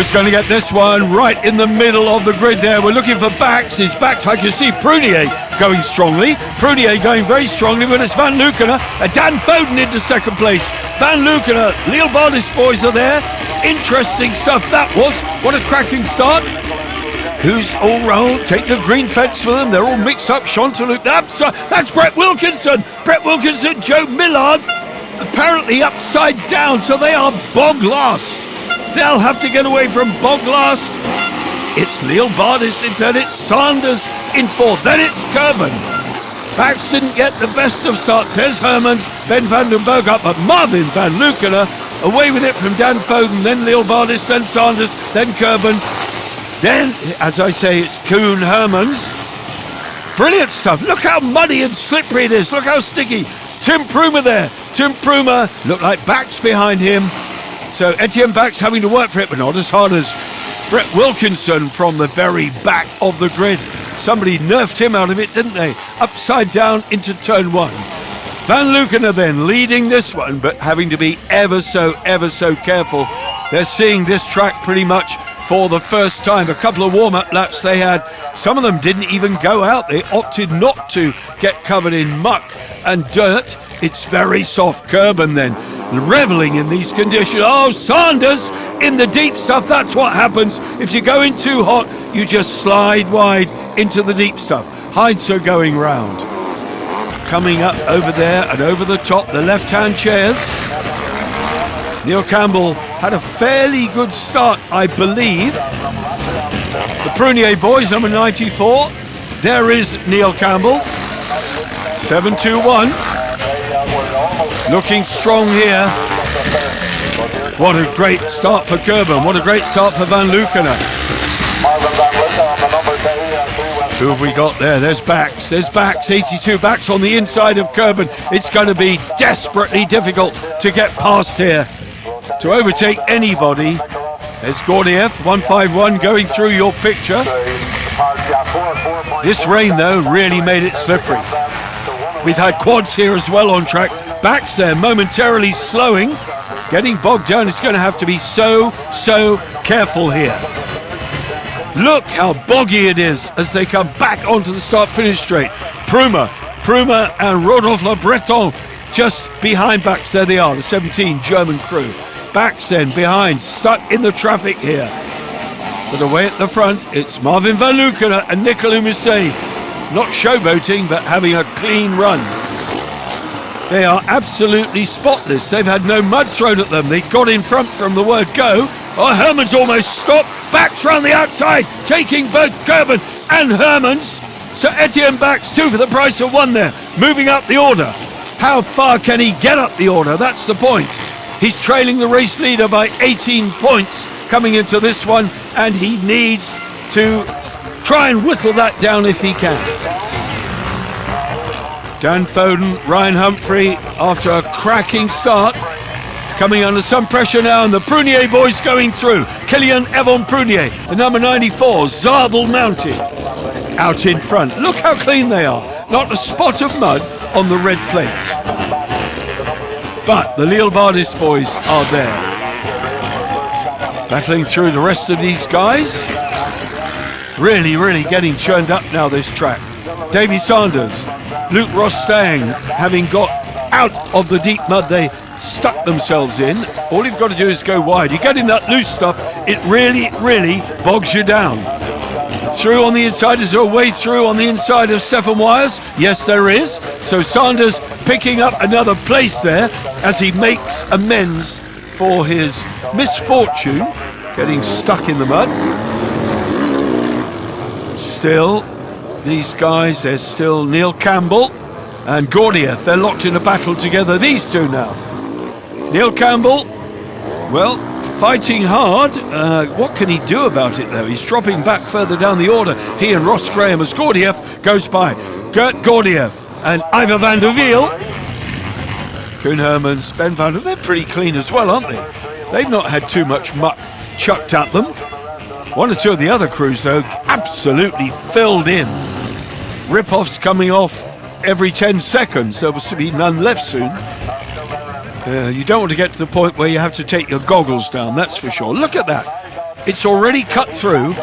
Who's going to get this one? Right in the middle of the grid there. We're looking for backs. His backs, I can see Prunier going strongly. Prunier going very strongly, but it's Van Lukener. Dan Foden into second place. Van Lukener, Lille Bardis boys are there. Interesting stuff that was. What a cracking start. Who's all round? Take the green fence for them. They're all mixed up. Chanteloup. That's Brett Wilkinson. Brett Wilkinson, Joe Millard, apparently upside down, so they are bog last. They'll have to get away from bog last. It's Lille Bardis, then it's Sanders in fourth, then it's Kerben. Bax didn't get the best of starts. There's Hermans, Ben van den Berg up, but Marvin van Lukener away with it from Dan Foden, then Lille Bardis, then Sanders, then Kerben. Then, as I say, it's Koen Hermans. Brilliant stuff. Look how muddy and slippery it is. Look how sticky. Tim Prumer there. Tim Prumer looked like Bax behind him. So Etienne Bax having to work for it, but not as hard as Brett Wilkinson from the very back of the grid. Somebody nerfed him out of it, didn't they? Upside down into turn one. Van Lukener then leading this one, but having to be ever so careful. They're seeing this track pretty much for the first time. A couple of warm-up laps they had. Some of them didn't even go out. They opted not to get covered in muck and dirt. It's very soft. Kerben then reveling in these conditions. Oh, Sanders in the deep stuff. That's what happens. If you go in too hot, you just slide wide into the deep stuff. Heinze going round. Coming up over there and over the top, the left-hand chairs. Neil Campbell had a fairly good start, I believe. The Prunier boys, number 94. There is Neil Campbell. 7-2-1. Looking strong here. What a great start for Kerben. What a great start for Van Lukener. Who have we got there? There's Bax. There's Bax. 82 Bax on the inside of Kerben. It's going to be desperately difficult to get past here, to overtake anybody. There's Gordiev, 151 going through your picture. This rain, though, really made it slippery. We've had quads here as well on track. Bax there momentarily slowing, getting bogged down. It's going to have to be so careful here. Look how boggy it is as they come back onto the start-finish straight. Prumer and Rodolphe Le Breton just behind Bax. There they are, the 17 German crew. Bax then behind, stuck in the traffic here. But away at the front, it's Marvin Van Lukener and Nicolas Musset. Not showboating, but having a clean run. They are absolutely spotless. They've had no mud thrown at them. They got in front from the word go. Oh, Hermans almost stopped. Bax round the outside, taking both Kerben and Hermans. So Etienne Bax, 2 for the price of 1 there. Moving up the order. How far can he get up the order? That's the point. He's trailing the race leader by 18 points coming into this one, and he needs to try and whittle that down if he can. Dan Foden, Ryan Humphrey, after a cracking start, coming under some pressure now, and the Prunier boys going through. Kylian Evon Prunier, the number 94, Zabel mounted, out in front. Look how clean they are. Not a spot of mud on the red plate. But the Lille Bardis boys are there. Battling through the rest of these guys. Really getting churned up now, this track. Davy Sanders, Luke Rostang, having got out of the deep mud they stuck themselves in. All you've got to do is go wide. You get in that loose stuff, it really bogs you down. Through on the inside, is there a way through on the inside of Stefan Wyers? Yes, there is. So Sanders picking up another place there as he makes amends for his misfortune, getting stuck in the mud. Still, these guys, there's still Neil Campbell and Gordiev. They're locked in a battle together, these two now. Neil Campbell, well, fighting hard. What can he do about it, though? He's dropping back further down the order. He and Ross Graham as Gordiev goes by. Gert Gordiev and Ivar van der Wiel. Koen Hermans, Ben van der... They're pretty clean as well, aren't they? They've not had too much muck chucked at them. One or two of the other crews, though, absolutely filled in. Rip-offs coming off every 10 seconds. There will be none left soon. You don't want to get to the point where you have to take your goggles down, that's for sure. Look at that. it's already cut through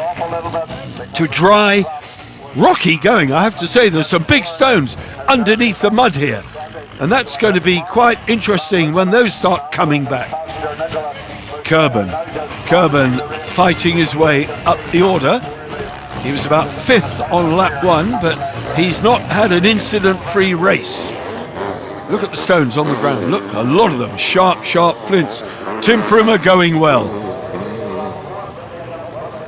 to dry, rocky going. I have to say, there's some big stones underneath the mud here, and that's going to be quite interesting when those start coming back. Kerben fighting his way up the order. He was about 5th on lap 1, but he's not had an incident-free race. Look at the stones on the ground. Look, a lot of them, sharp flints. Tim Pruma going well.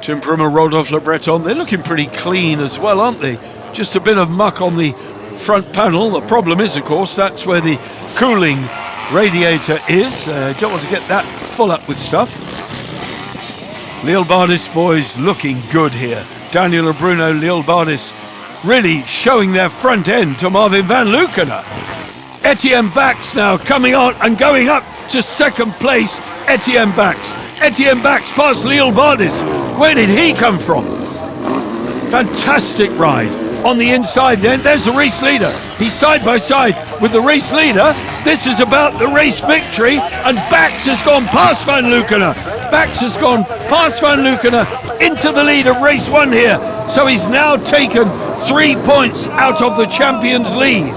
Tim Pruma, Rodolphe Le Breton, they're looking pretty clean as well, aren't they? Just a bit of muck on the front panel. The problem is, of course, that's where the cooling radiator is. Don't want to get that full up with stuff. Lil Bardis boys looking good here. Daniel and Bruno Lil Bardis really showing their front end to Marvin van Leeuwenhoek. Etienne Bax now coming on and going up to second place. Etienne Bax past Lil Bardis. Where did he come from? Fantastic ride. On the inside then, there's the race leader. He's side by side with the race leader. This is about the race victory, and Bax has gone past Van Leeuwenhoek. Bax has gone past Van Leeuwenhoek into the lead of race 1 here. So he's now taken 3 points out of the champions lead,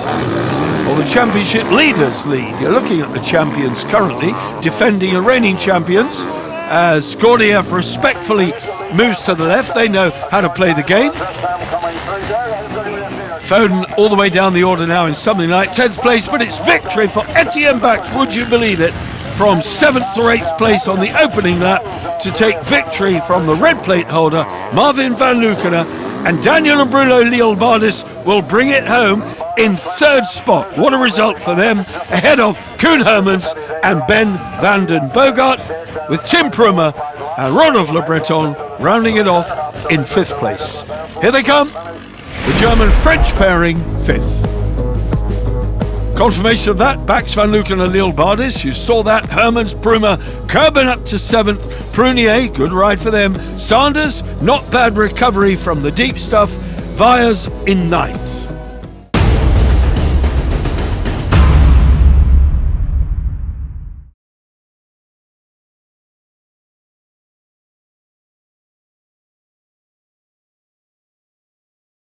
or the championship leaders lead. You're looking at the champions currently, defending and reigning champions, as Gordiev respectfully moves to the left. They know how to play the game. Foden all the way down the order now in something like 10th place, but it's victory for Etienne Bax, would you believe it, from 7th or 8th place on the opening lap to take victory from the red plate holder Marvin van Leeuwenhoek, and Daniel and Bruno Lil Bardis will bring it home in 3rd spot. What a result for them, ahead of Koen Hermans and Ben van den Bogart, with Tim Pruma and Rodolphe Le Breton rounding it off in 5th place. Here they come, the German-French pairing, 5th. Confirmation of that, Bax, Van Leeuwenhoek and Lil Bardis. You saw that, Hermans, Pruma, Kerben up to 7th, Prunier, good ride for them. Sanders, not bad recovery from the deep stuff. Vyers in 9th.